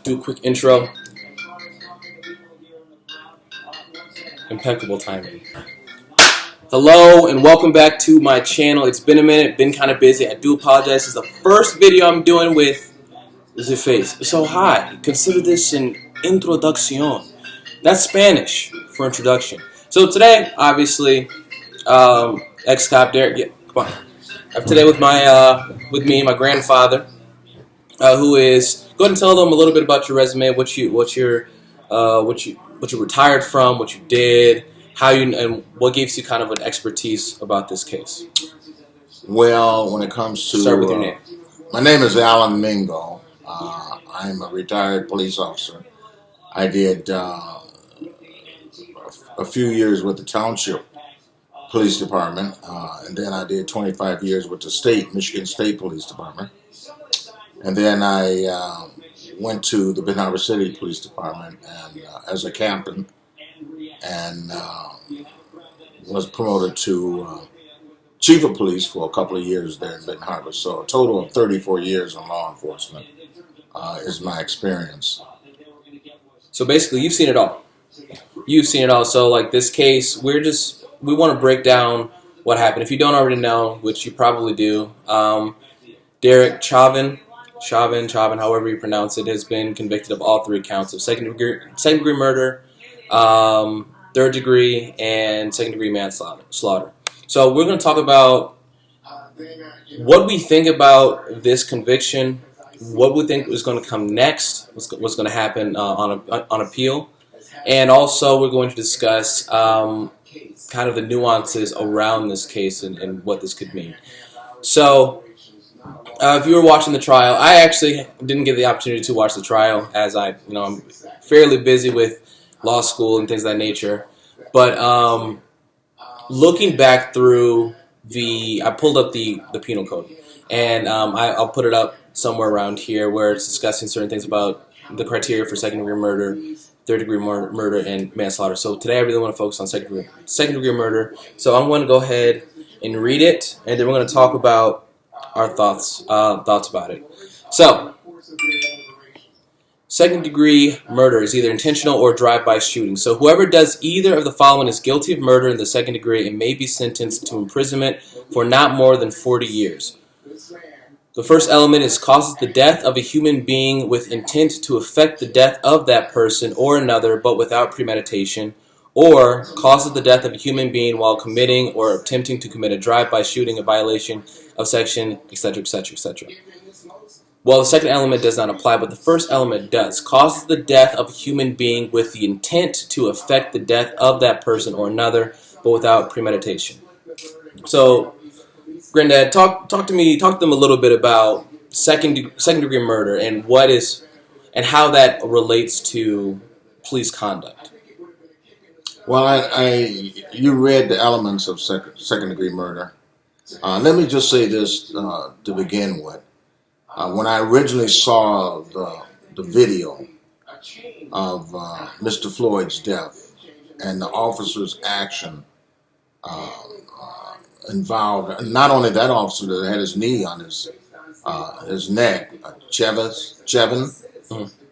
Do a quick intro. Impeccable timing. Hello and welcome back to my channel. It's been a minute, been kind of busy. I do apologize. This is the first video I'm doing with the face. So hi, consider this an introduction. That's Spanish for introduction. So today, obviously, ex-cop Derek. Yeah, come on. I'm today with my grandfather, who is. Go ahead and tell them a little bit about your resume, what you retired from, what you did, how you, and what gives you kind of an expertise about this case. Well, when it comes to Start with your name. My name is Alan Mingo. I'm a retired police officer. I did a few years with the township police department, and then I did 25 years with the Michigan State Police Department. And then I went to the Ben Harbor City Police Department and as a captain, and was promoted to chief of police for a couple of years there in Benton Harbor. So a total of 34 years in law enforcement is my experience. So basically, you've seen it all. You've seen it all. So like this case, we want to break down what happened. If you don't already know, which you probably do, Derek Chauvin, however you pronounce it, has been convicted of all three counts of second degree murder, third degree, and second degree manslaughter. So we're going to talk about what we think about this conviction, what we think is going to come next, what's going to happen on appeal, and also we're going to discuss kind of the nuances around this case and what this could mean. So if you were watching the trial, I actually didn't get the opportunity to watch the trial as I'm fairly busy with law school and things of that nature. But looking back through I pulled up the penal code, and I'll put it up somewhere around here where it's discussing certain things about the criteria for second degree murder, third degree murder, and manslaughter. So today I really want to focus on second degree murder. So I'm going to go ahead and read it, and then we're going to talk about our thoughts about it. So, second degree murder is either intentional or drive-by shooting. So whoever does either of the following is guilty of murder in the second degree and may be sentenced to imprisonment for not more than 40 years. The first element is causes the death of a human being with intent to effect the death of that person or another but without premeditation, or causes the death of a human being while committing or attempting to commit a drive-by shooting, a violation of section, etc., etc., etc. Well, the second element does not apply, but the first element does. Causes the death of a human being with the intent to effect the death of that person or another, but without premeditation. So, Granddad, talk to them a little bit about second degree murder and and how that relates to police conduct. Well, you read the elements of second degree murder. Let me just say this to begin with. When I originally saw the video of Mr. Floyd's death and the officer's action involved, not only that officer that had his knee on his neck, Chauvin,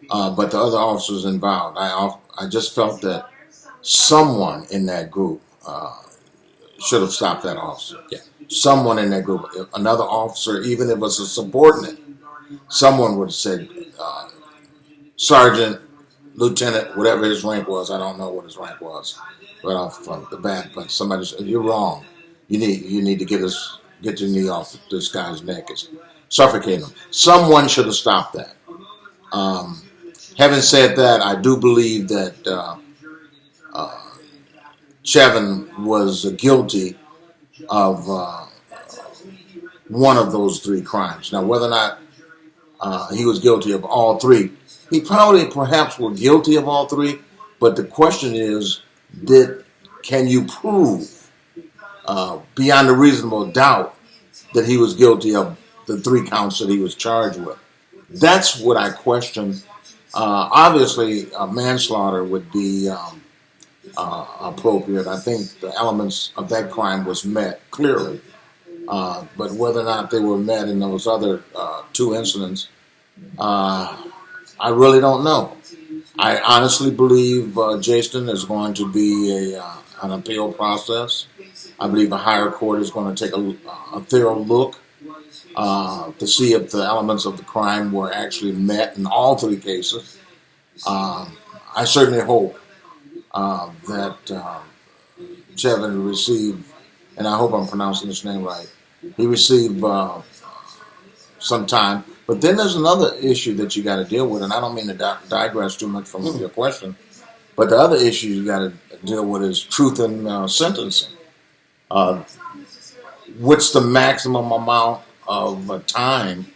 but the other officers involved, I just felt that someone in that group should have stopped that officer. Yeah. Someone in that group, another officer, even if it was a subordinate, someone would have said, Sergeant, Lieutenant, whatever his rank was, I don't know what his rank was right off the bat, but somebody said, you're wrong. You need to get your knee off this guy's neck. It's suffocating him. Someone should have stopped that. Having said that, I do believe that Chauvin was guilty of one of those three crimes. Now, whether or not he was guilty of all three, he perhaps were guilty of all three, but the question is, can you prove beyond a reasonable doubt that he was guilty of the three counts that he was charged with? That's what I question. Obviously, manslaughter would be appropriate. I think the elements of that crime was met clearly, but whether or not they were met in those other two incidents, I really don't know. I honestly believe Jason is going to be an appeal process. I believe a higher court is going to take a thorough look to see if the elements of the crime were actually met in all three cases. I certainly hope that Chauvin received, and I hope I'm pronouncing his name right, he received some time. But then there's another issue that you got to deal with, and I don't mean to digress too much from your question, but the other issue you got to deal with is truth in sentencing. Uh, what's the maximum amount of time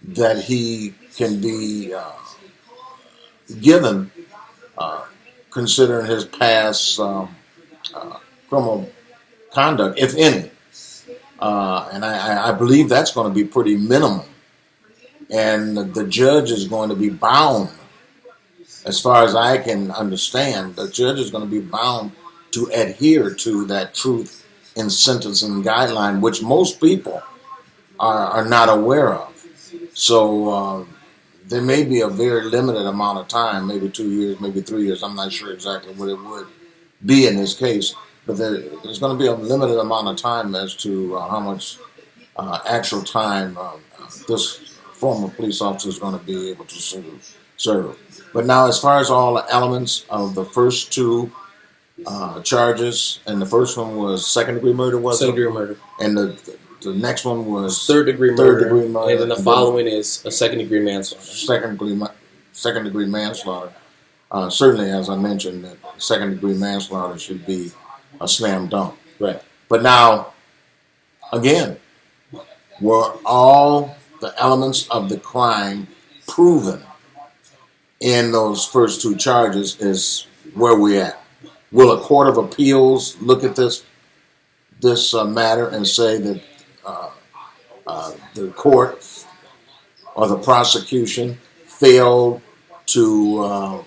that he can be given, considering his past criminal conduct, if any? And I believe that's going to be pretty minimal. And the judge is going to be bound, as far as I can understand, the judge is going to be bound to adhere to that truth in sentencing guideline, which most people are not aware of. So there may be a very limited amount of time, maybe 2 years, maybe 3 years. I'm not sure exactly what it would be in this case, but there's going to be a limited amount of time as to how much actual time this former police officer is going to be able to serve. But now, as far as all the elements of the first two charges, and the first one was second-degree murder, was it? Second-degree murder. And the next one was third-degree murder. And then the and following is a second-degree manslaughter. Second-degree manslaughter. Certainly, as I mentioned, that second-degree manslaughter should be a slam dunk. Right. But now, again, were all the elements of the crime proven in those first two charges is where we're at. Will a court of appeals look at this matter and say that the court or the prosecution failed to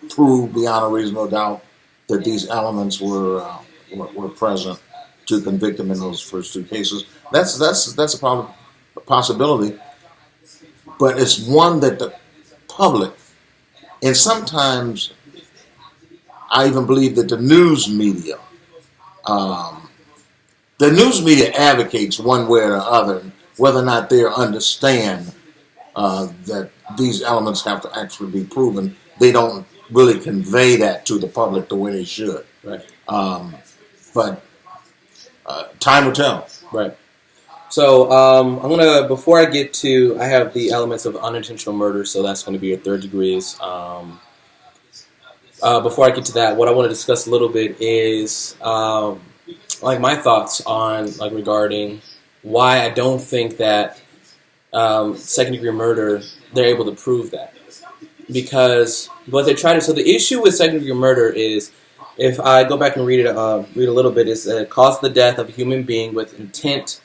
prove beyond a reasonable doubt that these elements were present to convict him in those first two cases? That's a possibility, but it's one that the public, and sometimes I even believe that the news media advocates one way or the other whether or not they understand that these elements have to actually be proven. They don't really convey that to the public the way they should. Right. But time will tell. Right. So I'm gonna, before I get to, I have the elements of unintentional murder, so that's going to be your third degrees. Before I get to that, what I want to discuss a little bit is like my thoughts on like regarding why I don't think that second degree murder they're able to prove that, because what they try to. So the issue with second degree murder is, if I go back and read a little bit, is cause the death of a human being with intent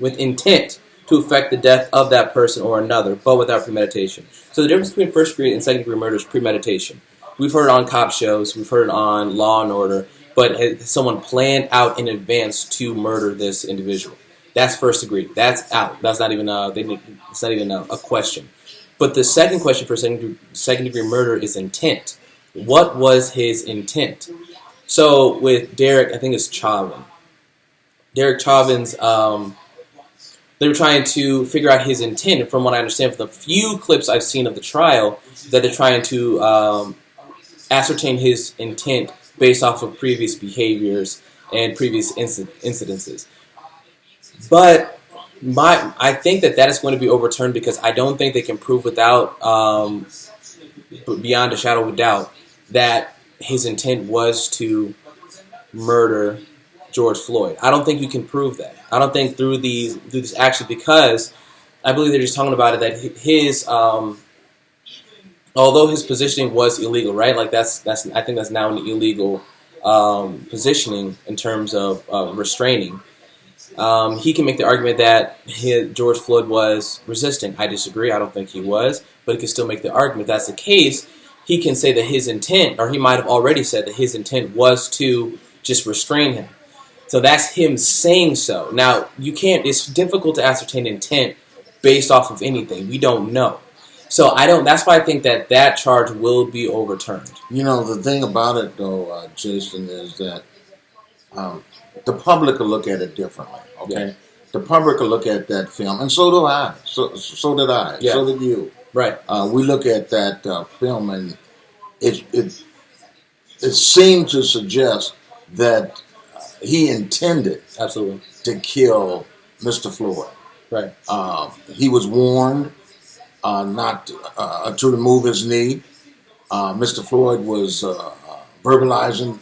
to affect the death of that person or another, but without premeditation. So the difference between first degree and second degree murder is premeditation. We've heard it on cop shows, we've heard it on Law and Order, but has someone planned out in advance to murder this individual? That's first degree. That's out. That's not even it's not even a question. But the second question for second degree murder is intent. What was his intent? So with Derek, I think it's Chauvin. Derek Chauvin's, they were trying to figure out his intent. And from what I understand from the few clips I've seen of the trial, that they're trying to ascertain his intent based off of previous behaviors and previous incidences. But I think that is going to be overturned, because I don't think they can prove without, beyond a shadow of a doubt, that his intent was to murder George Floyd. I don't think you can prove that. I don't think through this action, because I believe they're just talking about it that his although his positioning was illegal, right? Like that's I think that's now an illegal positioning in terms of restraining. He can make the argument that George Floyd was resisting. I disagree. I don't think he was, but he can still make the argument. If that's the case, he can say that his intent, or he might have already said that his intent was to just restrain him. So that's him saying so. Now, it's difficult to ascertain intent based off of anything. We don't know. So I don't. That's why I think that charge will be overturned. You know, the thing about it, though, Jason, is that the public will look at it differently. Okay, Yeah. the public will look at that film, and so do I. So did I. Yeah. So did you. Right. We look at that film, and it seemed to suggest that he intended Absolutely. to kill Mr. Floyd. Right. He was warned not to remove his knee. Mr. Floyd was verbalizing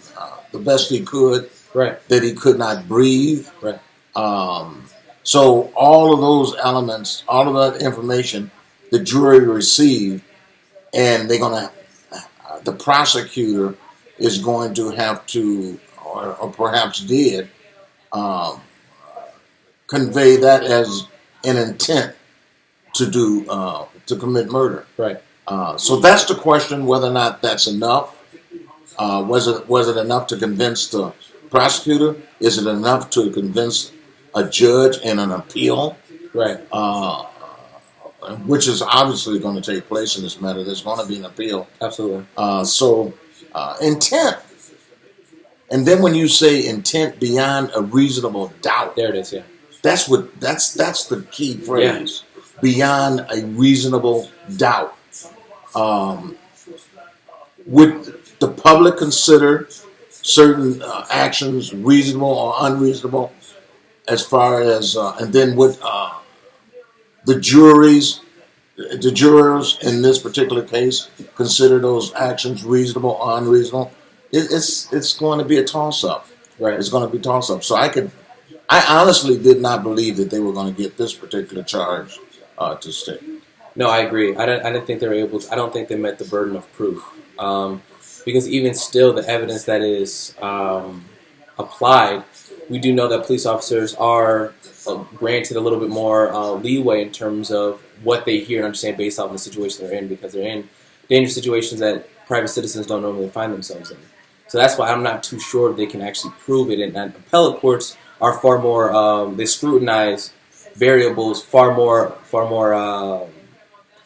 the best he could Right. that he could not breathe. Right. So all of those elements, all of that information, the jury received, and they're gonna. The prosecutor is going to have to, or perhaps did, convey that as an intent to do to commit murder. Right. So that's the question: whether or not that's enough. Was it enough to convince the prosecutor? Is it enough to convince a judge in an appeal? Right. Which is obviously going to take place in this matter. There's going to be an appeal. Absolutely. So intent, and then when you say intent beyond a reasonable doubt, There it is. Yeah. that's the key phrase. Beyond a reasonable doubt. Would the public consider certain actions reasonable or unreasonable? As far as and then would the jurors in this particular case consider those actions reasonable or unreasonable? It's going to be a toss up. Right. It's going to be a toss up. So I honestly did not believe that they were going to get this particular charge to stick. No, I agree. I didn't think they were able to. I don't think they met the burden of proof. Because even still, the evidence that is applied, we do know that police officers are granted a little bit more leeway in terms of what they hear and understand based off the situation they're in, because they're in dangerous situations that private citizens don't normally find themselves in. So that's why I'm not too sure if they can actually prove it. And appellate courts are far more, they scrutinize variables far more.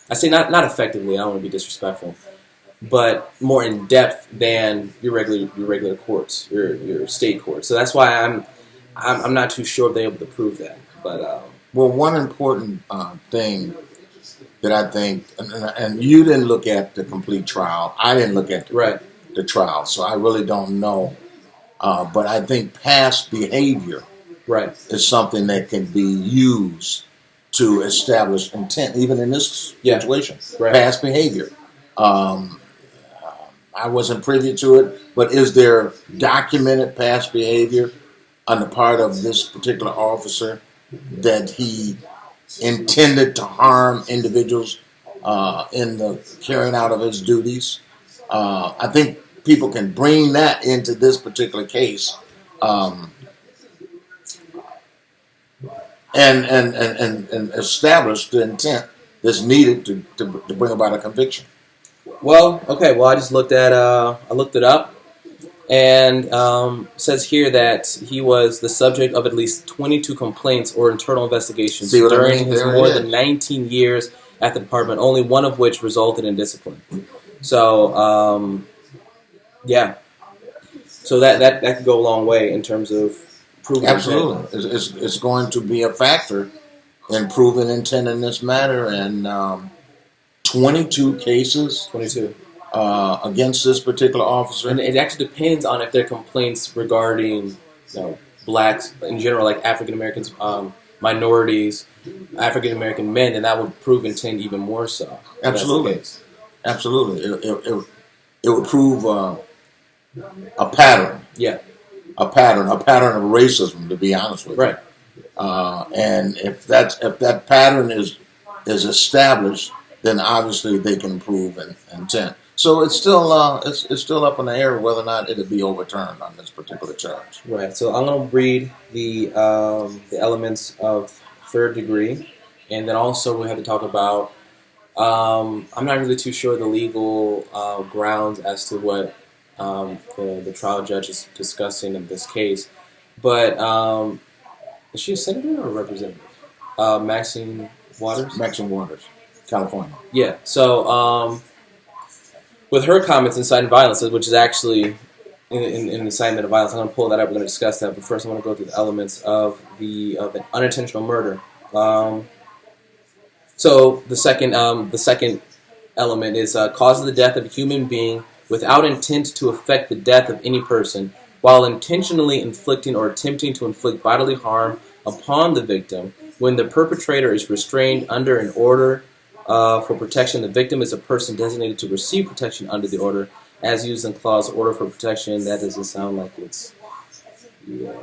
I say not effectively. I don't want to be disrespectful, but more in depth than your regular courts, your state courts. So that's why I'm not too sure if they're able to prove that. But well, one important thing that I think, and you didn't look at the complete trial. I didn't look at the trial, so I really don't know. But I think past behavior is something that can be used to establish intent, even in this situation. Past behavior. I wasn't privy to it, but is there documented past behavior on the part of this particular officer that he intended to harm individuals in the carrying out of his duties? I think people can bring that into this particular case and establish the intent that's needed to bring about a conviction. Well, okay. Well, I just looked at. I looked it up, and says here that he was the subject of at least 22 complaints or internal investigations during his more than 19 years at the department. Only one of which resulted in discipline. So, yeah. So that could go a long way in terms of proving. Absolutely, it's going to be a factor in proving intent in this matter, and 22 cases. 22. Against this particular officer. And it actually depends on if there are complaints regarding, blacks in general, like African Americans, minorities, African American men, then that would prove intent even more so. Absolutely. Absolutely. It would prove a pattern. Yeah. A pattern of racism, to be honest with you. Right. And if that pattern is established, then obviously they can prove intent. So it's still up in the air whether or not it'll be overturned on this particular charge. Right. So I'm going to read the elements of third degree, and then also we have to talk about. I'm not really too sure the legal grounds as to what the trial judge is discussing in this case, but is she a senator or a representative? Maxine Waters. Maxine Waters. California. Yeah. So with her comments inciting violence, which is actually in incitement of violence, I'm going to pull that up. We're going to discuss that. But first, I want to go through the elements of an unintentional murder. So the second element is cause of the death of a human being without intent to affect the death of any person, while intentionally inflicting or attempting to inflict bodily harm upon the victim. When the perpetrator is restrained under an order for protection, the victim is a person designated to receive protection under the order, as used in clause order for protection. That doesn't sound like it's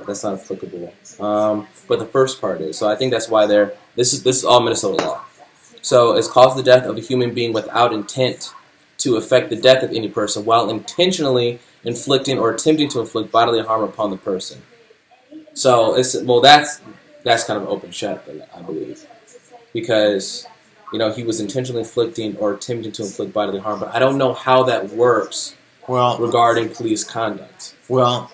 that's not applicable. But the first part is. So I think that's why this is all Minnesota law. So it's caused the death of a human being without intent to affect the death of any person, while intentionally inflicting or attempting to inflict bodily harm upon the person. So that's kind of open shut, I believe, because he was intentionally inflicting or attempting to inflict bodily harm, but I don't know how that works. Regarding police conduct. Well,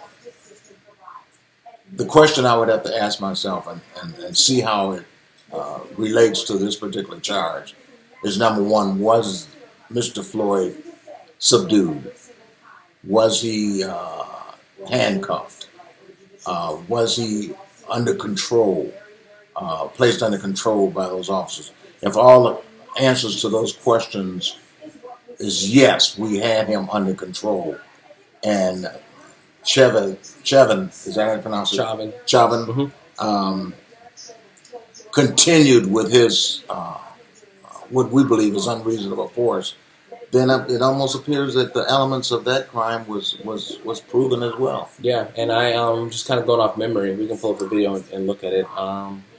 the question I would have to ask myself and see how it relates to this particular charge is, number one, was Mr. Floyd subdued? Was he handcuffed? Was he under control, placed under control by those officers? If all the answers to those questions is yes, we had him under control, and Chauvin, is that how you pronounce it? Chauvin. Continued with his what we believe is unreasonable force, then it almost appears that the elements of that crime was proven as well. Yeah, and I just kind of going off memory. We can pull up the video and look at it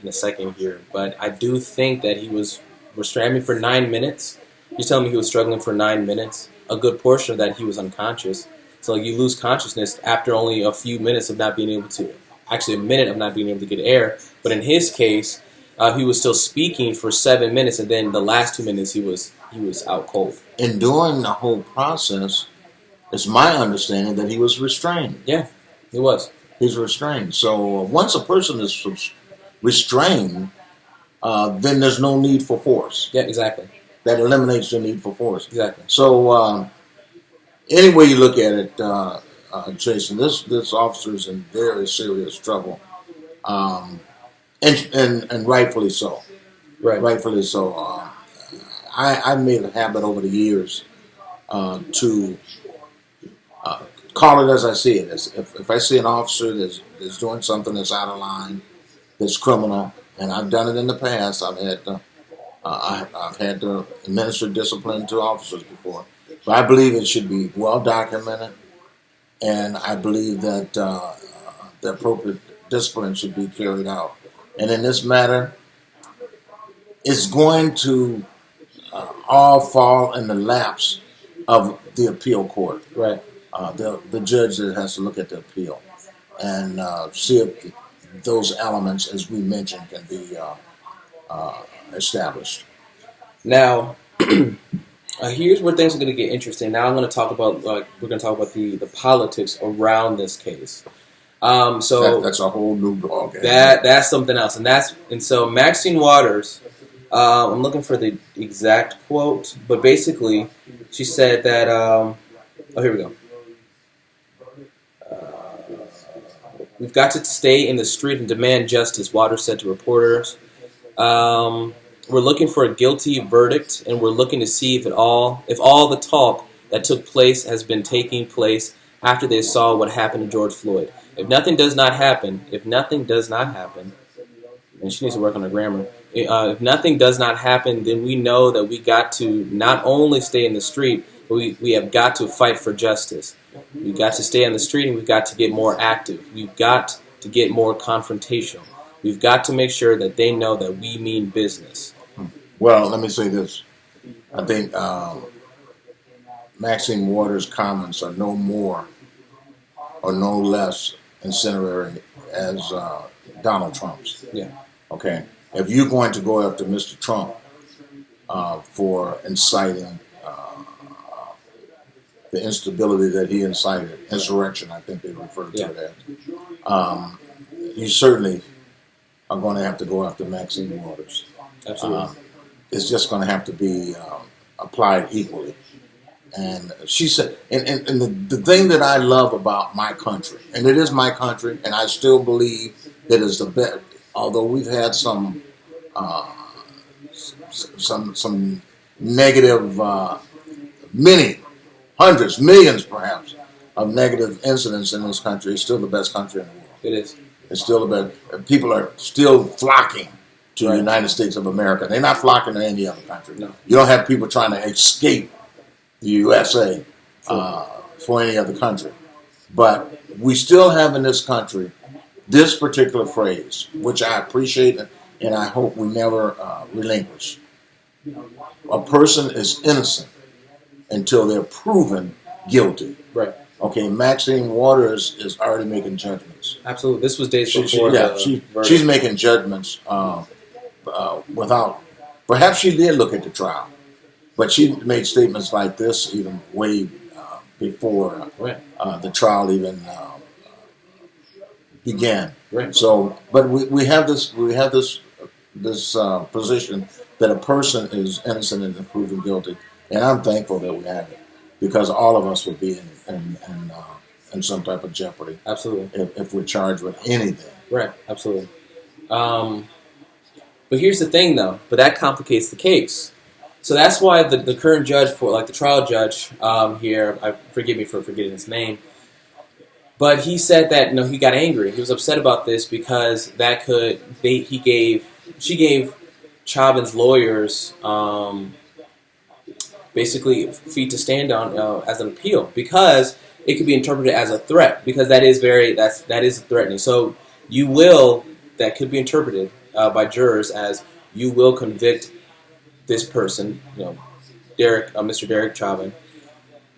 in a second here. But I do think that he was restraining for 9 minutes. You're telling me he was struggling for 9 minutes? A good portion of that he was unconscious. So you lose consciousness after only a few minutes of not being able to, actually a minute of not being able to get air. But in his case, he was still speaking for 7 minutes, and then the last 2 minutes he was out cold. And during the whole process, it's my understanding that he was restrained. Yeah, he was. He's restrained. So once a person is restrained, then there's no need for force. Yeah, exactly. That eliminates the need for force. Exactly. So any way you look at it, Jason, this officer is in very serious trouble, and rightfully so. Right. Rightfully so. I made a habit over the years to call it as I see it. If I see an officer that's doing something that's out of line, that's criminal, and I've done it in the past, I've had to administer discipline to officers before. But I believe it should be well documented, and I believe that the appropriate discipline should be carried out. And in this matter, it's going to all fall in the laps of the appeal court. Right. The judge that has to look at the appeal and see if those elements, as we mentioned, can be established. Now, here's where things are going to get interesting. Now, we're going to talk about the politics around this case. So that's a whole new ballgame. That's something else, and so Maxine Waters. I'm looking for the exact quote, but basically, she said that. Here we go. We've got to stay in the street and demand justice, Waters said to reporters. We're looking for a guilty verdict, and we're looking to see if all the talk that took place has been taking place after they saw what happened to George Floyd. If nothing does not happen, and she needs to work on her grammar. If nothing does not happen, then we know that we got to not only stay in the street, but we have got to fight for justice. We've got to stay on the street, and we've got to get more active. We've got to get more confrontational. We've got to make sure that they know that we mean business. Well, let me say this. I think Maxine Waters' comments are no more or no less incendiary as Donald Trump's. Yeah. Okay. If you're going to go after Mr. Trump for inciting the instability that he incited, insurrection, I think they refer to it as, you certainly are going to have to go after Maxine Waters. Absolutely. is just going to have to be applied equally. And she said, and the thing that I love about my country, and it is my country, and I still believe that it's the best. Although we've had some negative, many hundreds, millions perhaps of negative incidents in this country, it's still the best country in the world. It is. It's still the best. People are still flocking to the United States of America. They're not flocking to any other country. No. You don't have people trying to escape the USA for any other country. But we still have in this country this particular phrase, which I appreciate and I hope we never relinquish. A person is innocent until they're proven guilty. Right. Okay, Maxine Waters is already making judgments. Absolutely. This was days before she's making judgments without, perhaps she did look at the trial, but she made statements like this even way before the trial even began. Right. So, but we have this position that a person is innocent and proven guilty, and I'm thankful that we have it because all of us would be in some type of jeopardy. Absolutely. If we're charged with anything. Right. Absolutely. But here's the thing, though. But that complicates the case. So that's why the current judge the trial judge here, forgive me for forgetting his name, but he said that he got angry. He was upset about this because she gave Chauvin's lawyers basically feet to stand on as an appeal because it could be interpreted as a threat because that is threatening. So that could be interpreted by jurors as you will convict this person, Mr. Derek Chauvin,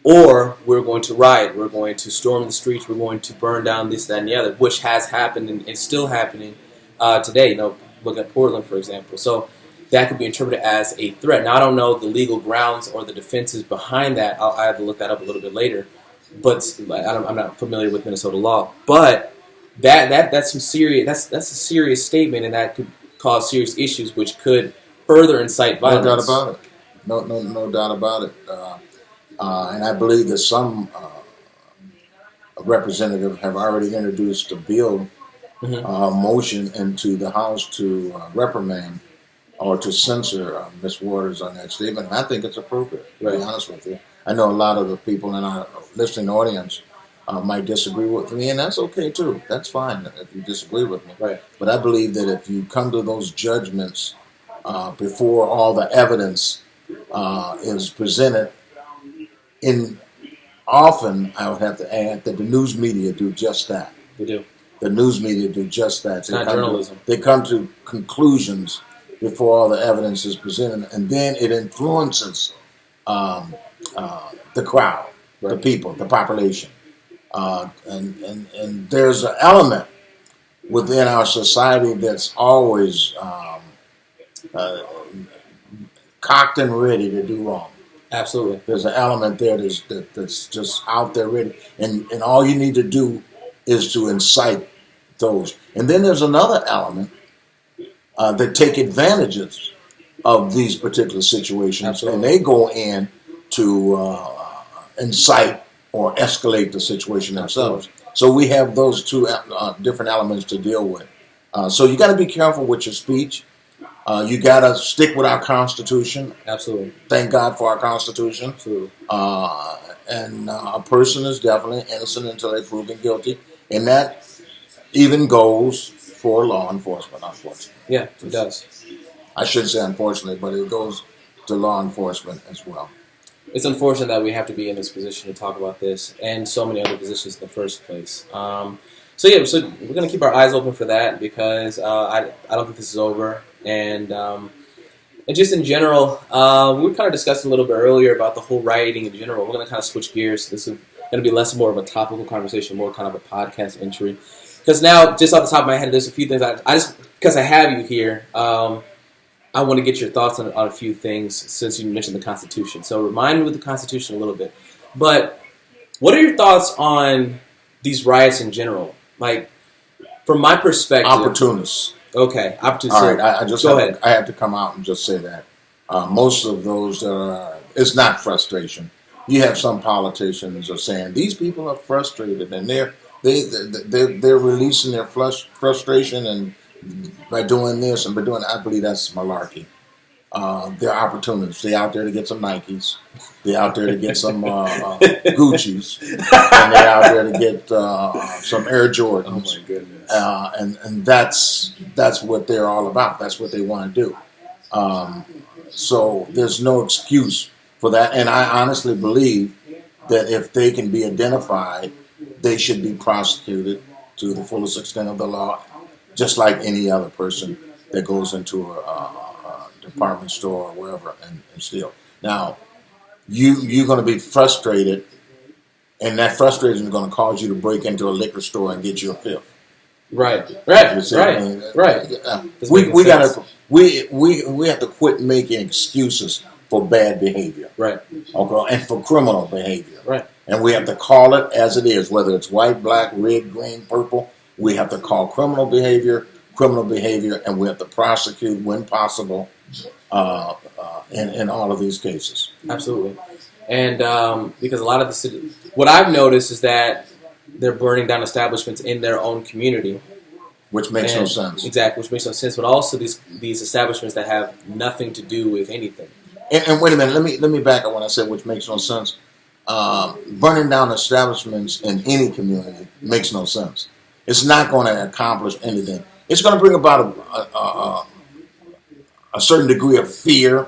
or we're going to riot, we're going to storm the streets, we're going to burn down this, that, and the other, which has happened and is still happening today. Look at Portland, for example. So that could be interpreted as a threat. Now, I don't know the legal grounds or the defenses behind that. I have to look that up a little bit later. But I'm not familiar with Minnesota law. But that's a serious statement, and that could cause serious issues, which could further incite violence. No doubt about it. No doubt about it. And I believe that some representatives have already introduced a bill motion into the House to reprimand or to censor Ms. Waters on that statement. I think it's appropriate, to be honest with you. I know a lot of the people in our listening audience might disagree with me, and that's okay too. That's fine if you disagree with me. Right. But I believe that if you come to those judgments before all the evidence is presented, often I would have to add that the news media do just that. They do. The news media do just that. It's not journalism. They come to conclusions before all the evidence is presented, and then it influences the crowd, the people, the population. And there's an element within our society that's always cocked and ready to do wrong. Absolutely. There's an element there that's just out there ready. And all you need to do is to incite those. And then there's another element that take advantages of these particular situations. Absolutely. And they go in to incite or escalate the situation themselves. Absolutely. So we have those two different elements to deal with. So you got to be careful with your speech. You got to stick with our Constitution. Absolutely. Thank God for our Constitution. Absolutely. And a person is definitely innocent until they're proven guilty. And that even goes for law enforcement, unfortunately. Yeah, it does. I shouldn't say unfortunately, but it goes to law enforcement as well. It's unfortunate that we have to be in this position to talk about this and so many other positions in the first place. So we're going to keep our eyes open for that because I don't think this is over. And just in general, we were kind of discussing a little bit earlier about the whole rioting in general. We're going to kind of switch gears. This is going to be less and more of a topical conversation, more kind of a podcast entry. Because now, just off the top of my head, there's a few things I just, because I have you here, I want to get your thoughts on a few things since you mentioned the Constitution. So remind me with the Constitution a little bit. But what are your thoughts on these riots in general? Like, from my perspective... Opportunists. Okay, opportunists. All right, go ahead. I have to come out and just say that. Most of those it's not frustration. You have some politicians are saying these people are frustrated and they're releasing their frustration and by doing this and by doing. I believe that's malarkey. They're opportunists. They're out there to get some Nikes. They're out there to get some Gucci's, and they're out there to get some Air Jordans. Oh my goodness! And that's what they're all about. That's what they want to do. So there's no excuse for that. And I honestly believe that if they can be identified, they should be prosecuted to the fullest extent of the law, just like any other person that goes into a department store or wherever and steal. Now, you're going to be frustrated, and that frustration is going to cause you to break into a liquor store and get your fill. Right. We have to quit making excuses for bad behavior. Right. Okay, and for criminal behavior. Right. And we have to call it as it is, whether it's white, black, red, green, purple. We have to call criminal behavior, and we have to prosecute when possible in all of these cases. Absolutely. And because a lot of what I've noticed is that they're burning down establishments in their own community. Which makes no sense. Exactly, which makes no sense. But also these establishments that have nothing to do with anything. And wait a minute, let me back up when I said which makes no sense. Burning down establishments in any community makes no sense. It's not going to accomplish anything. It's going to bring about a certain degree of fear,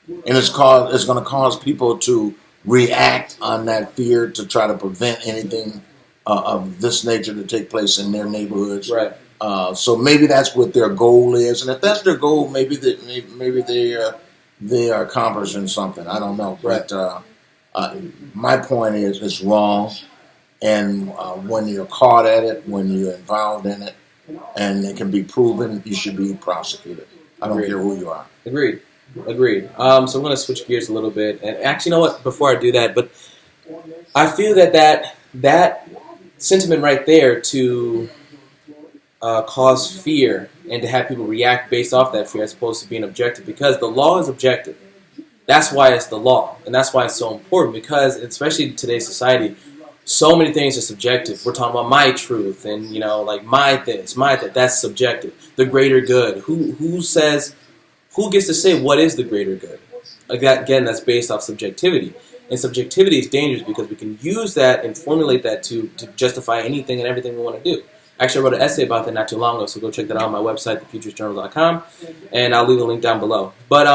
and it's going to cause people to react on that fear to try to prevent anything of this nature to take place in their neighborhoods. Right. So maybe that's what their goal is, and if that's their goal, maybe they are accomplishing something. I don't know, but my point is it's wrong, and when you're caught at it, when you're involved in it, and it can be proven, you should be prosecuted. I don't care who you are. Agreed. So I'm going to switch gears a little bit, and actually, you know what? Before I do that, but I feel that sentiment right there to cause fear and to have people react based off that fear as opposed to being objective, because the law is objective. That's why it's the law, and that's why it's so important, because especially in today's society, so many things are subjective. We're talking about my truth and, like my this, my that. That's subjective. The greater good. Who gets to say what is the greater good? Like that, again, that's based off subjectivity. And subjectivity is dangerous because we can use that and formulate that to justify anything and everything we want to do. Actually, I wrote an essay about that not too long ago, so go check that out on my website, thefuturesjournal.com, and I'll leave a link down below. But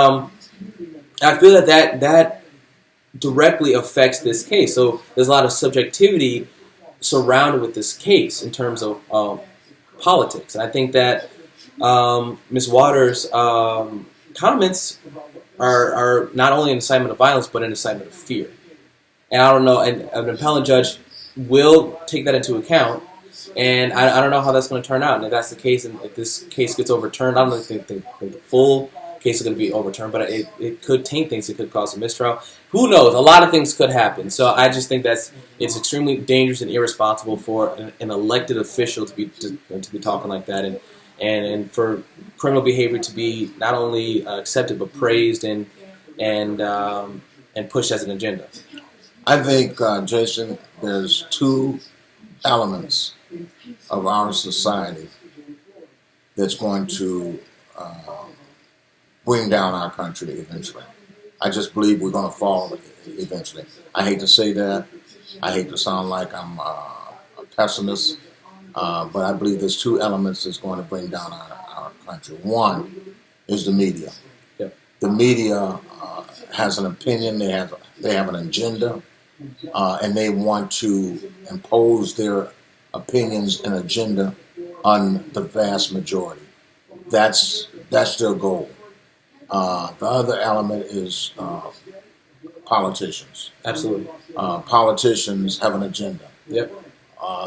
I feel that directly affects this case. So there's a lot of subjectivity surrounded with this case in terms of politics. And I think that Ms. Waters' comments are not only an incitement of violence, but an incitement of fear. And I don't know, and an appellate judge will take that into account. And I don't know how that's going to turn out. And if that's the case, and if this case gets overturned, I don't think the full case is going to be overturned, but it could taint things. It could cause a mistrial. Who knows? A lot of things could happen. So I just think it's extremely dangerous and irresponsible for an elected official to be talking like that, and for criminal behavior to be not only accepted but praised and pushed as an agenda. I think, Jason, there's two elements of our society that's going to bring down our country eventually. I just believe we're going to fall eventually. I hate to say that. I hate to sound like I'm a pessimist, but I believe there's two elements that's going to bring down our country. One is the media. Yep. The media has an opinion. They have an agenda, and they want to impose their opinions and agenda on the vast majority. That's their goal. The other element is politicians. Absolutely. Politicians have an agenda. Yep.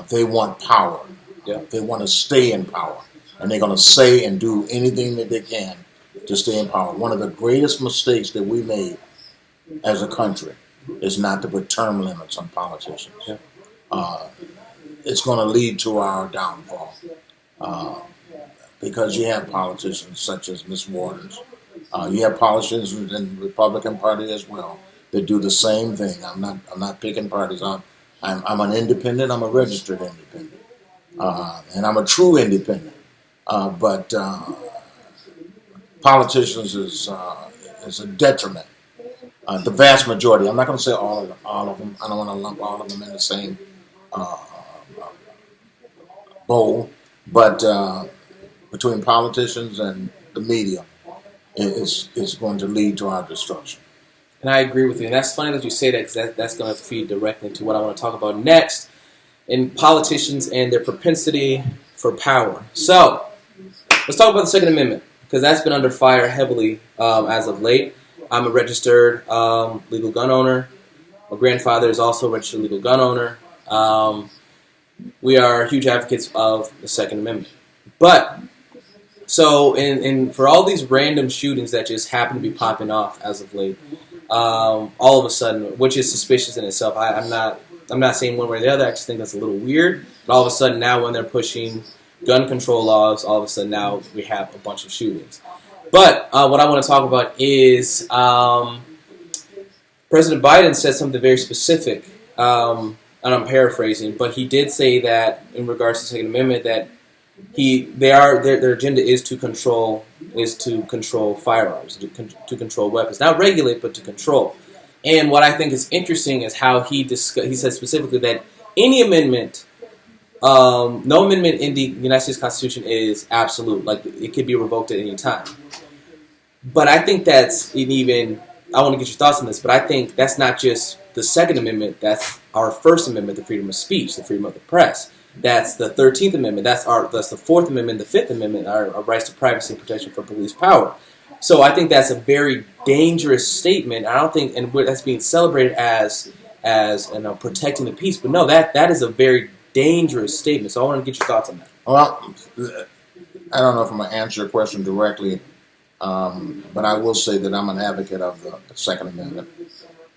They want power. Yep. They want to stay in power. And they're going to say and do anything that they can to stay in power. One of the greatest mistakes that we made as a country is not to put term limits on politicians. Yep. It's going to lead to our downfall. Because you have politicians such as Ms. Waters You have politicians in the Republican Party as well that do the same thing. I'm not picking parties on. I'm an independent. I'm a registered independent, and I'm a true independent. But politicians is a detriment. The vast majority. I'm not going to say all of them. All of them. I don't want to lump all of them in the same uh, bowl. But between politicians and the media, it's going to lead to our destruction. And I agree with you. And that's funny that you say that because that's going to feed directly into what I want to talk about next in politicians and their propensity for power. So let's talk about the Second Amendment because that's been under fire heavily as of late. I'm a registered legal gun owner. My grandfather is also a registered legal gun owner. We are huge advocates of the Second Amendment. But so, for all these random shootings that just happen to be popping off as of late, all of a sudden, which is suspicious in itself. I'm not saying one way or the other. I just think that's a little weird. But all of a sudden now, when they're pushing gun control laws, all of a sudden now we have a bunch of shootings. But what I want to talk about is President Biden said something very specific, and I'm paraphrasing, but he did say that in regards to the Second Amendment that their agenda is to control firearms, to control weapons, not regulate, but to control. And what I think is interesting is how he said specifically that any amendment, no amendment in the United States Constitution is absolute, like it could be revoked at any time. But I think that's I want to get your thoughts on this, but I think that's not just the Second Amendment, that's our First Amendment, the freedom of speech, the freedom of the press. That's the 13th Amendment. That's the Fourth Amendment, the Fifth Amendment, our rights to privacy and protection for police power. So I think that's a very dangerous statement. I don't think, and that's being celebrated as protecting the peace. But no, that is a very dangerous statement. So I want to get your thoughts on that. Well, I don't know if I'm going to answer your question directly, but I will say that I'm an advocate of the Second Amendment.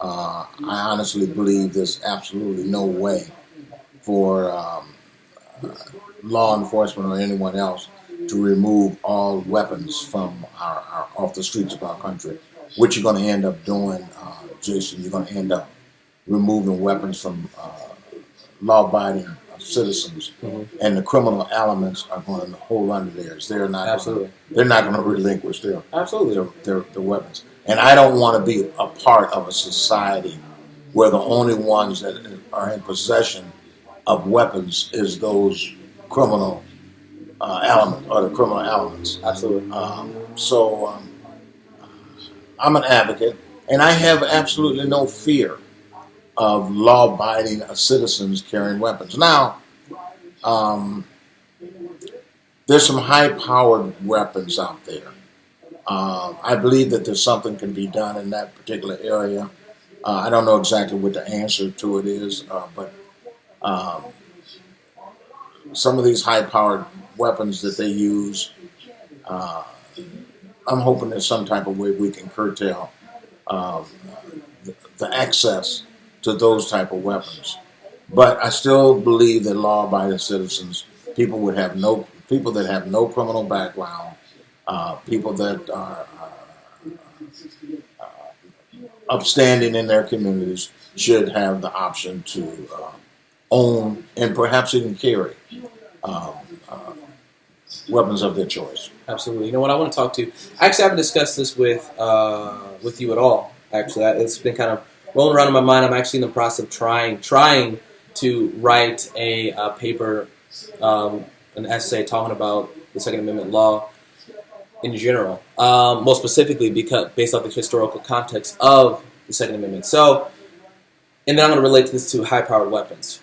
I honestly believe there's absolutely no way for law enforcement or anyone else to remove all weapons from our off the streets of our country. What you're going to end up doing, Jason, you're going to end up removing weapons from law-abiding citizens, and the criminal elements are going to hold under theirs. They're not going to relinquish their weapons. And I don't want to be a part of a society where the only ones that are in possession of weapons is those criminal elements or the criminal elements. Absolutely. So I'm an advocate, and I have absolutely no fear of law-abiding citizens carrying weapons. Now, there's some high-powered weapons out there. I believe that there's something can be done in that particular area. I don't know exactly what the answer to it is, but some of these high-powered weapons that they use, I'm hoping there's some type of way we can curtail the access to those type of weapons. But I still believe that law-abiding citizens, people that have no criminal background, people that are upstanding in their communities, should have the option to own and perhaps even carry weapons of their choice. Absolutely. You know what I want to talk to? Actually, I haven't discussed this with you at all. Actually, it's been kind of rolling around in my mind. I'm actually in the process of trying to write a paper, an essay talking about the Second Amendment law in general, most specifically based off the historical context of the Second Amendment. So, and then I'm going to relate this to high-powered weapons.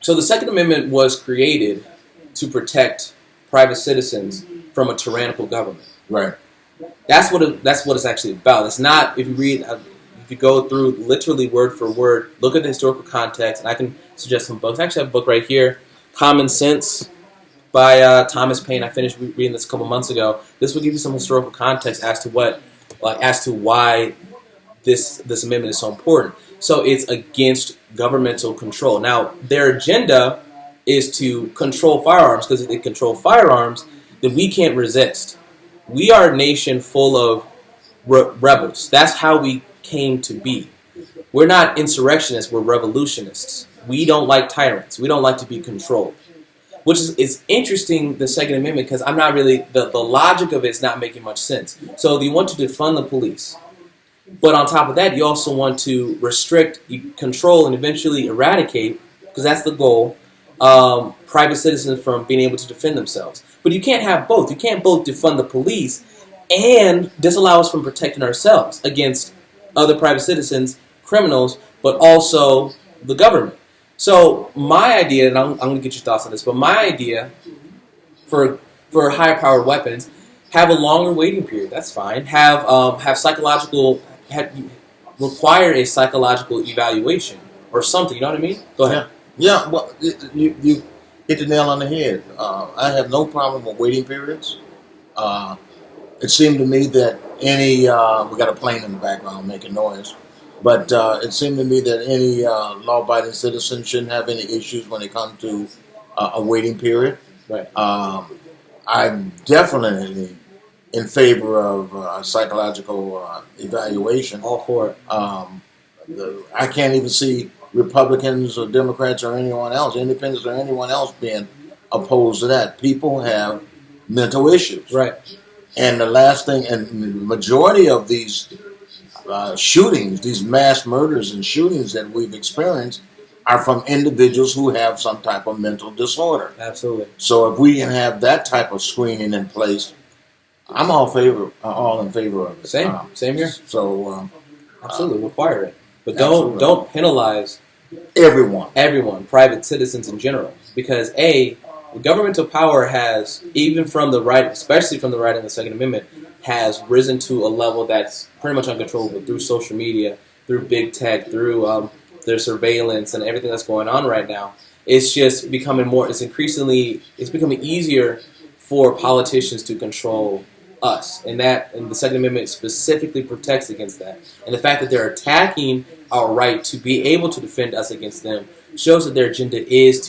So the Second Amendment was created to protect private citizens from a tyrannical government. Right. That's what it's actually about. It's not, if you go through literally word for word, look at the historical context, and I can suggest some books. I actually have a book right here, Common Sense by Thomas Paine. I finished reading this a couple months ago. This will give you some historical context as to why this amendment is so important. So it's against governmental control. Now, their agenda is to control firearms, because if they control firearms, then we can't resist. We are a nation full of rebels. That's how we came to be. We're not insurrectionists, we're revolutionists. We don't like tyrants. We don't like to be controlled. Which is interesting, the Second Amendment, because I'm not really, the logic of it is not making much sense. So you want to defund the police. But on top of that, you also want to restrict, control, and eventually eradicate, because that's the goal, private citizens from being able to defend themselves. But you can't have both. You can't both defund the police and disallow us from protecting ourselves against other private citizens, criminals, but also the government. So my idea, and I'm going to get your thoughts on this, but my idea for higher-powered weapons, have a longer waiting period. That's fine. Have psychological, require a psychological evaluation or something. You know what I mean? Go ahead. Yeah. Well, you hit the nail on the head. I have no problem with waiting periods. It seemed to me that we got a plane in the background making noise. But it seemed to me that any law-abiding citizen shouldn't have any issues when it comes to a waiting period. Right. I'm definitely in favor of psychological evaluation. All for it. I can't even see Republicans or Democrats or anyone else, independents or anyone else being opposed to that. People have mental issues. Right. And the last thing, and the majority of these shootings, these mass murders and shootings that we've experienced are from individuals who have some type of mental disorder. Absolutely. So if we can have that type of screening in place, I'm all in favor of it. Same here. So absolutely require it, but don't penalize everyone, private citizens in general, because the governmental power has, even from the right, especially from the right in the Second Amendment, has risen to a level that's pretty much uncontrollable through social media, through big tech, through their surveillance and everything that's going on right now. It's just becoming it's becoming easier for politicians to control us, and the Second Amendment specifically protects against that. And the fact that they're attacking our right to be able to defend us against them shows that their agenda is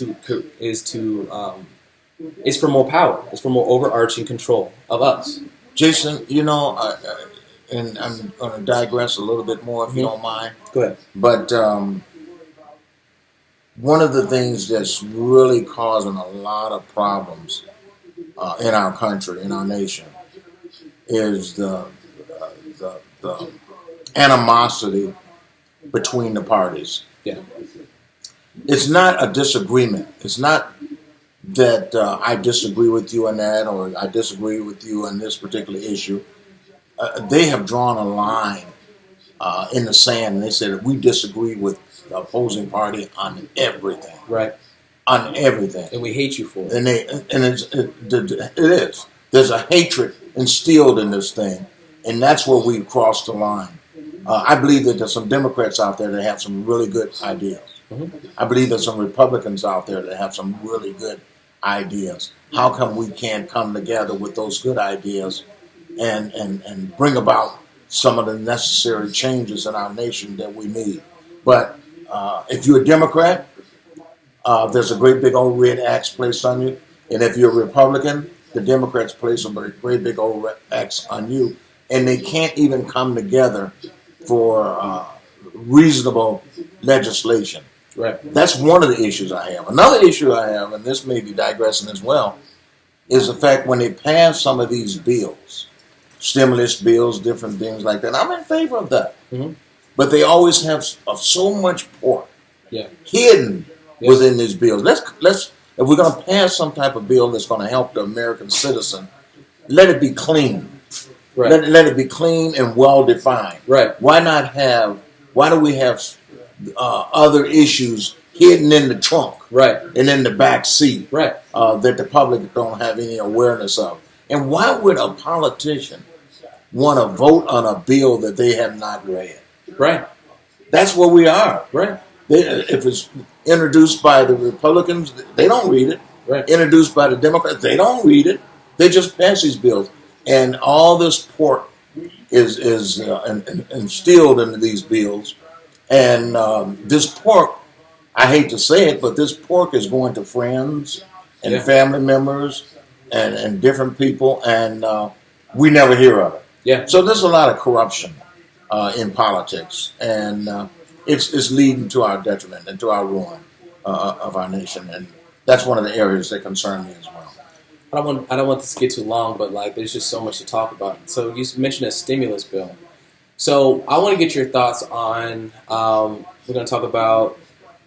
for more power, is for more overarching control of us. Jason, and I'm going to digress a little bit more if you don't mind. Go ahead. But one of the things that's really causing a lot of problems in our country, in our nation, is the animosity between the parties. Yeah. It's not a disagreement. It's not that I disagree with you on that, or I disagree with you on this particular issue. They have drawn a line in the sand, and they said we disagree with the opposing party on everything. Right. On everything. And we hate you for it. And it is. There's a hatred instilled in this thing, and that's where we've crossed the line. I believe that there's some Democrats out there that have some really good ideas. Mm-hmm. I believe there's some Republicans out there that have some really good ideas. How come we can't come together with those good ideas and bring about some of the necessary changes in our nation that we need? But if you're a Democrat, there's a great big old red X placed on you. And if you're a Republican, the Democrats place a great big old red X on you. And they can't even come together for reasonable legislation. Right. That's one of the issues I have. Another issue I have, and this may be digressing as well, is the fact when they pass some of these bills, stimulus bills, different things like that, I'm in favor of that. Mm-hmm. But they always have so much pork hidden within these bills. Let's if we're going to pass some type of bill that's going to help the American citizen, let it be clean. Right. Let it be clean and well defined. Right. Why do we have other issues hidden in the trunk, right, and in the back seat, right, that the public don't have any awareness of? And why would a politician want to vote on a bill that they have not read? Right. That's where we are. Right. If it's introduced by the Republicans, they don't read it. Right. Introduced by the Democrats, they don't read it. They just pass these bills, and all this pork is instilled into these bills. And this pork, I hate to say it, but this pork is going to friends and family members and different people, and we never hear of it. Yeah. So there's a lot of corruption in politics, and it's leading to our detriment and to our ruin of our nation, and that's one of the areas that concern me as well. I don't want this to get too long, but like, there's just so much to talk about. So you mentioned a stimulus bill. So I want to get your thoughts on. We're going to talk about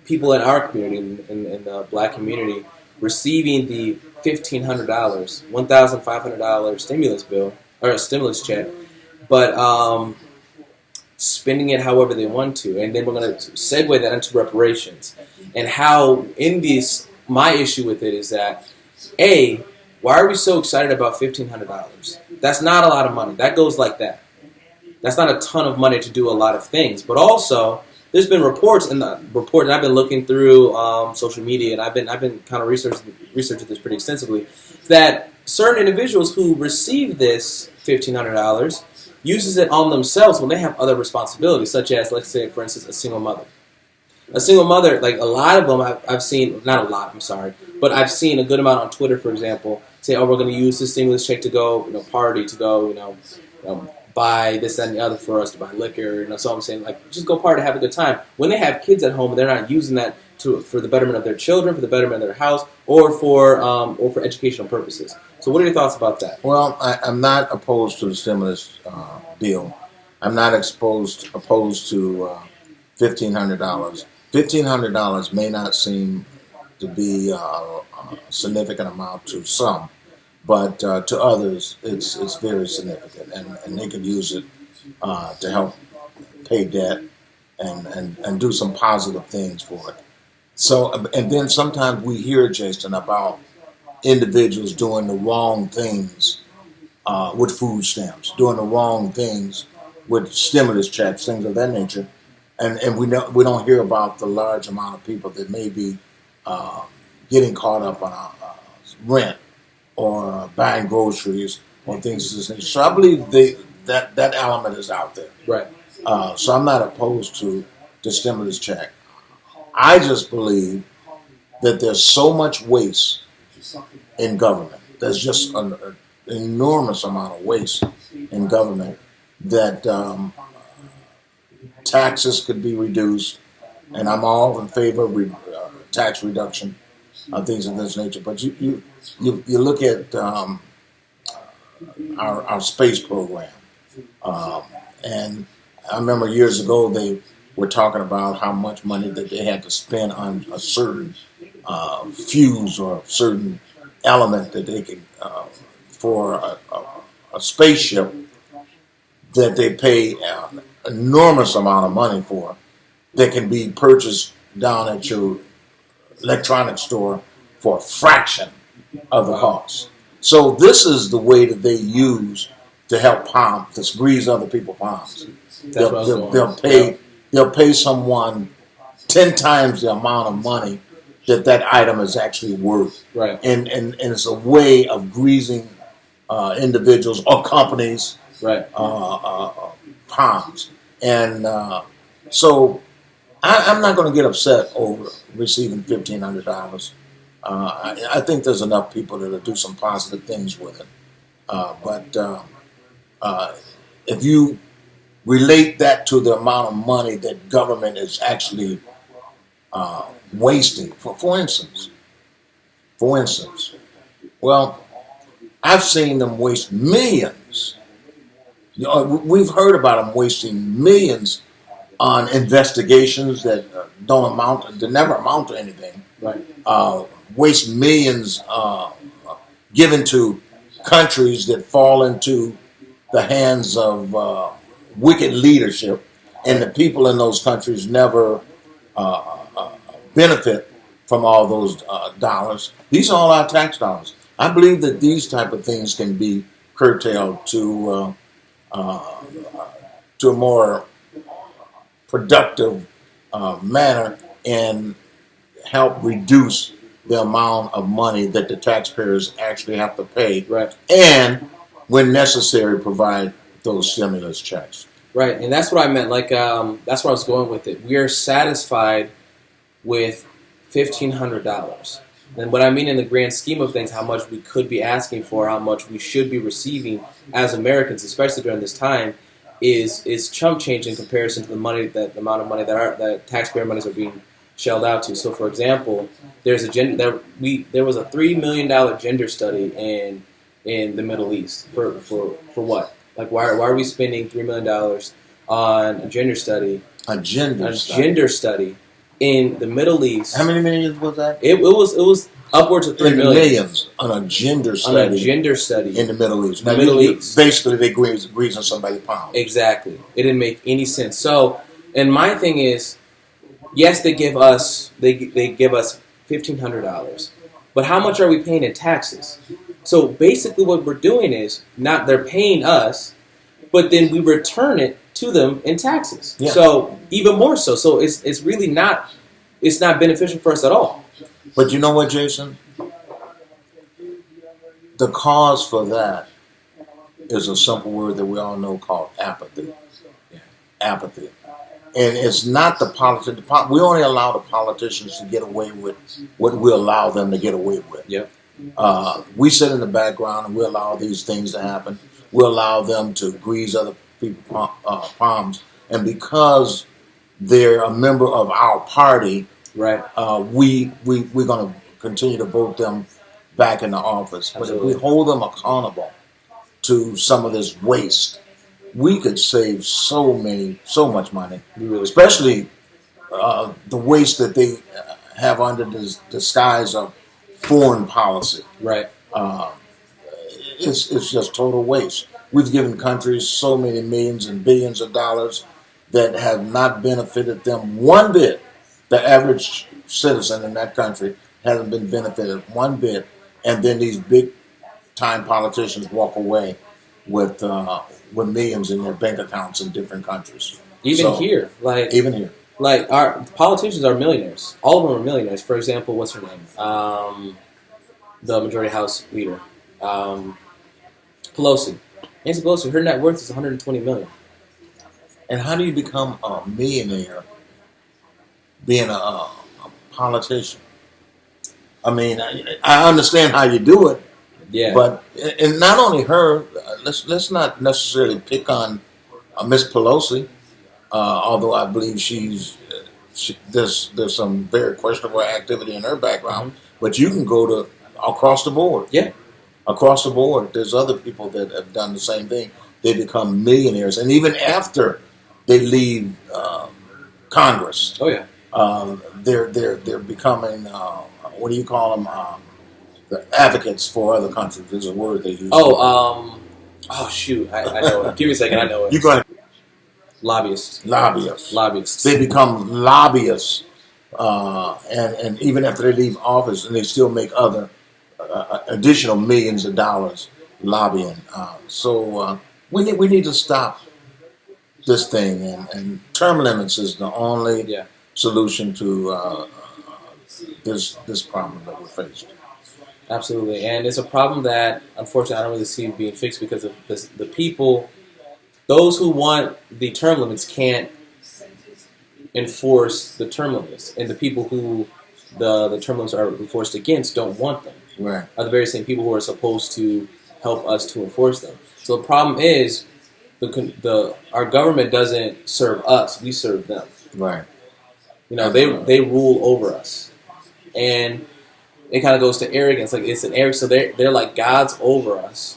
people in our community, in the Black community, receiving the $1,500, $1,500 stimulus bill or a stimulus check, but spending it however they want to, and then we're going to segue that into reparations and how in this. My issue with it is that why are we so excited about $1,500? That's not a lot of money. That goes like that. That's not a ton of money to do a lot of things. But also, there's been reports and I've been looking through social media, and I've been kind of researching this pretty extensively, that certain individuals who receive this $1,500 uses it on themselves when they have other responsibilities, such as, let's say, for instance, a single mother. A single mother, like a lot of them, I've seen, not a lot, I'm sorry, but I've seen a good amount on Twitter, for example, say, oh, we're going to use this stimulus check to go, party, to go, buy this, that, and the other for us, to buy liquor, so I'm saying, like, just go party, have a good time. When they have kids at home, they're not using that for the betterment of their children, for the betterment of their house, or for educational purposes. So what are your thoughts about that? Well, I'm not opposed to the stimulus bill. I'm not opposed to $1,500. $1,500 may not seem to be a significant amount to some, but to others, it's very significant, and they could use it to help pay debt and do some positive things for it. So, and then sometimes we hear, Jason, about individuals doing the wrong things with food stamps, doing the wrong things with stimulus checks, things of that nature. And we don't hear about the large amount of people that may be getting caught up on rent or buying groceries or things of this nature. So I believe that element is out there. Right. So I'm not opposed to the stimulus check. I just believe that there's so much waste in government. There's just an enormous amount of waste in government that taxes could be reduced, and I'm all in favor of tax reduction, things of this nature. But you look at our space program, and I remember years ago they were talking about how much money that they had to spend on a certain fuse or a certain element that they could for a spaceship that they pay an enormous amount of money for, that can be purchased down at your electronics store for a fraction of the cost. So this is the way that they use to help to squeeze other people's palms. They'll pay someone 10 times the amount of money that item is actually worth. Right. And it's a way of greasing individuals or companies' right. palms. And so I'm not going to get upset over receiving $1,500. I think there's enough people that'll do some positive things with it. But if you relate that to the amount of money that government is actually wasting, for instance, well, I've seen them waste millions. We've heard about them wasting millions on investigations that never amount to anything. Right. Waste millions given to countries that fall into the hands of wicked leadership, and the people in those countries never benefit from all those dollars. These are all our tax dollars. I believe that these type of things can be curtailed to a more productive manner and help reduce the amount of money that the taxpayers actually have to pay. Right. And when necessary, provide those stimulus checks. Right, and that's what I meant. Like, that's where I was going with it. We are satisfied with $1,500. And what I mean in the grand scheme of things, how much we could be asking for, how much we should be receiving as Americans, especially during this time, is chump change in comparison to the amount of money that taxpayer monies are being shelled out to. So, for example, there was a $3 million gender study in the Middle East for what? Like, why are we spending $3 million on a gender study? A gender study in the Middle East. How many millions was that? It was upwards of $3 million. Millions on a gender study. In the Middle East. Now, Middle East. Basically, they grease on somebody's palm. Exactly. It didn't make any sense. So, and my thing is, yes, they give us $1,500, but how much are we paying in taxes? So basically, what we're doing is they're paying us, but then we return it to them in taxes. Yeah. So even more so. So it's really not beneficial for us at all. But you know what, Jason? The cause for that is a simple word that we all know called apathy. Yeah. Apathy. And it's not the politics. We only allow the politicians to get away with what we allow them to get away with. Yep. We sit in the background and we allow these things to happen. We allow them to grease other people's palms. And because they're a member of our party, right? We're going to continue to vote them back into office. Absolutely. But if we hold them accountable to some of this waste, we could save so much money, really, especially the waste that they have under the disguise of foreign policy. Right. It's just total waste. We've given countries so many millions and billions of dollars that have not benefited them one bit. The average citizen in that country hasn't been benefited one bit, and then these big time politicians walk away with millions in their bank accounts in different countries. Even here, like our politicians are millionaires. All of them are millionaires. For example, what's her name? The Majority House leader, Pelosi. Nancy Pelosi. Her net worth is $120 million. And how do you become a millionaire being a politician? I mean, I understand how you do it. Yeah. But and not only her, let's not necessarily pick on Miss Pelosi, although I believe there's some very questionable activity in her background. Mm-hmm. But you can go to across the board. Yeah. Across the board, there's other people that have done the same thing. They become millionaires, and even after they leave Congress, oh yeah, they're becoming what do you call them? The advocates for other countries. There's a word they use. Oh shoot, I know it. Give me a second, I know it. You go ahead. Lobbyists. They become lobbyists, and even after they leave office, and they still make other additional millions of dollars lobbying. So we need to stop this thing, and term limits is the only solution to this problem that we're faced. Absolutely, and it's a problem that unfortunately I don't really see being fixed because of the people. Those who want the term limits can't enforce the term limits, and the people who the term limits are enforced against don't want them. Right. Are the very same people who are supposed to help us to enforce them. So the problem is, our government doesn't serve us; we serve them. Right. You know, they rule over us, and it kind of goes to arrogance. Like it's an arrogance. So they're like gods over us,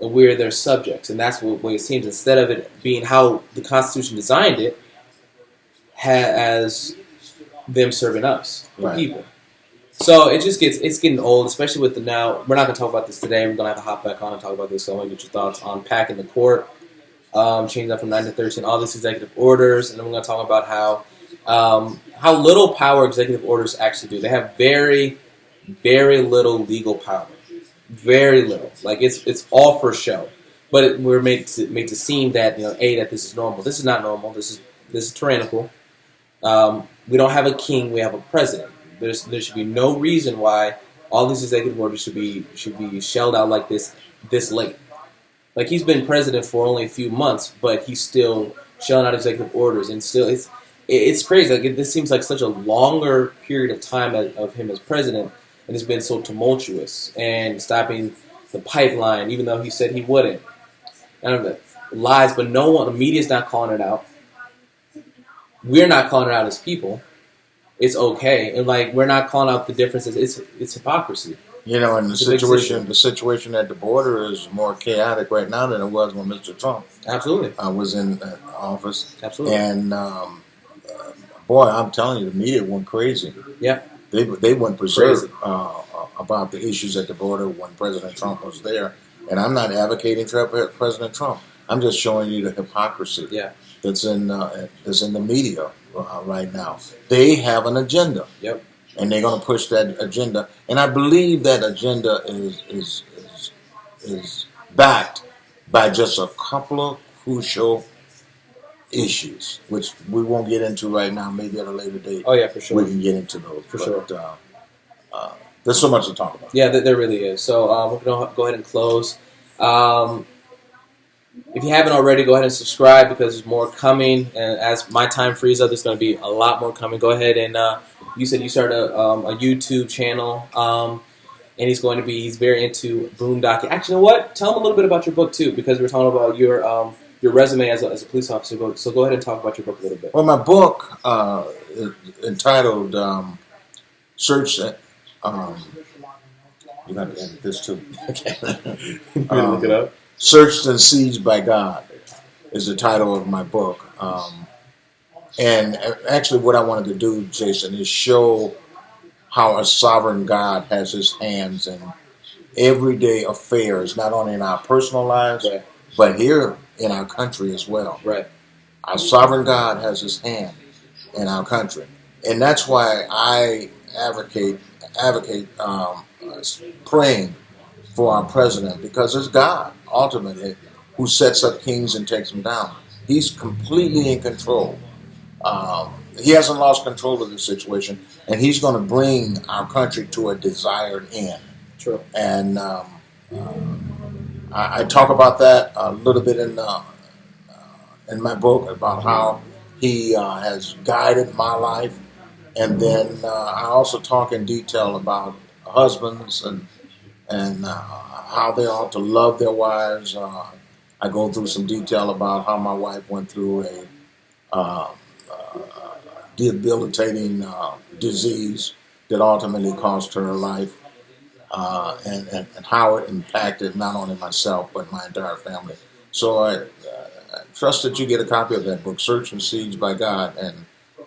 and we're their subjects. And that's what it seems. Instead of it being how the Constitution designed it, as them serving us, the people. So it's getting old, especially with now. We're not going to talk about this today. We're going to have to hop back on and talk about this. So I want to get your thoughts on packing the court, changing that from 9 to 13, all these executive orders, and then we're going to talk about how little power executive orders actually do. They have very, very little legal power, very little. Like it's all for show. But we're made to seem that that this is normal. This is not normal. This is tyrannical. We don't have a king. We have a president. There should be no reason why all these executive orders should be shelled out like this late. Like he's been president for only a few months, but he's still shelling out executive orders, and still it's crazy. Like this seems like such a longer period of time of him as president and has been so tumultuous and stopping the pipeline, even though he said he wouldn't. I don't know, lies, but no one, the media's not calling it out. We're not calling it out as people. It's okay, and like we're not calling out the differences. It's hypocrisy. You know, and the situation at the border is more chaotic right now than it was when Mr. Trump Absolutely was in office. Absolutely. And boy, I'm telling you, the media went crazy. Yeah. They went berserk about the issues at the border when President Trump was there. And I'm not advocating for President Trump. I'm just showing you the hypocrisy that's in the media right now. They have an agenda. Yep. And they're going to push that agenda. And I believe that agenda is backed by just a couple of crucial issues, which we won't get into right now. Maybe at a later date. Oh, yeah, for sure. We can get into those. For sure. There's so much to talk about. Yeah, there really is. So we're going to go ahead and close. If you haven't already, go ahead and subscribe because there's more coming. And as my time frees up, there's going to be a lot more coming. Go ahead and you said you started a YouTube channel, and he's very into boondocking. Actually, you know what? Tell him a little bit about your book too, because we're talking about your resume as a police officer. So go ahead and talk about your book a little bit. Well, my book is entitled "Search." You got to edit this too. Okay. Look it up. "Searched and Seized by God" is the title of my book. And actually what I wanted to do, Jason, is show how a sovereign God has his hands in everyday affairs, not only in our personal lives, but here in our country as well. Right. Our sovereign God has his hand in our country. And that's why I advocate praying for our president, because it's God, ultimately, who sets up kings and takes them down. He's completely in control. He hasn't lost control of the situation, and he's going to bring our country to a desired end. True. And I talk about that a little bit in my book about how he has guided my life, and then I also talk in detail about husbands and how they ought to love their wives. I go through some detail about how my wife went through a debilitating disease that ultimately cost her life, and how it impacted not only myself but my entire family. So I trust that you get a copy of that book, "Search and Siege by God," and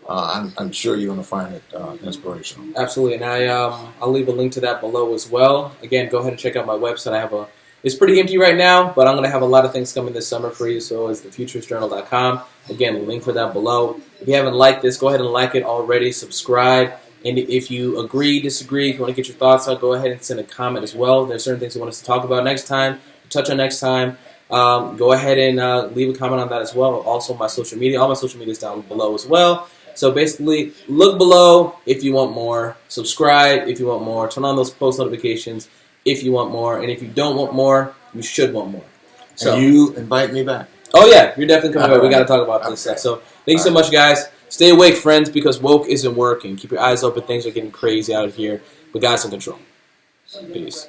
I'm sure you're going to find it inspirational. Absolutely, and I'll leave a link to that below as well. Again, go ahead and check out my website. It's pretty empty right now, but I'm going to have a lot of things coming this summer for you, so it's thefuturisjournal.com. Again, link for that below. If you haven't liked this, go ahead and like it already, subscribe, and if you agree, disagree, if you want to get your thoughts out, go ahead and send a comment as well. There's certain things you want us to talk about next time, touch on next time. Go ahead and leave a comment on that as well. Also, my social media, all my social media is down below as well. So basically, look below if you want more, subscribe if you want more, turn on those post notifications if you want more, and if you don't want more, you should want more. So, and you invite me back. Oh yeah, you're definitely coming back. We got to talk about this stuff. So thank you so much, guys. Stay awake, friends, because woke isn't working. Keep your eyes open. Things are getting crazy out here, but God's in control. Peace.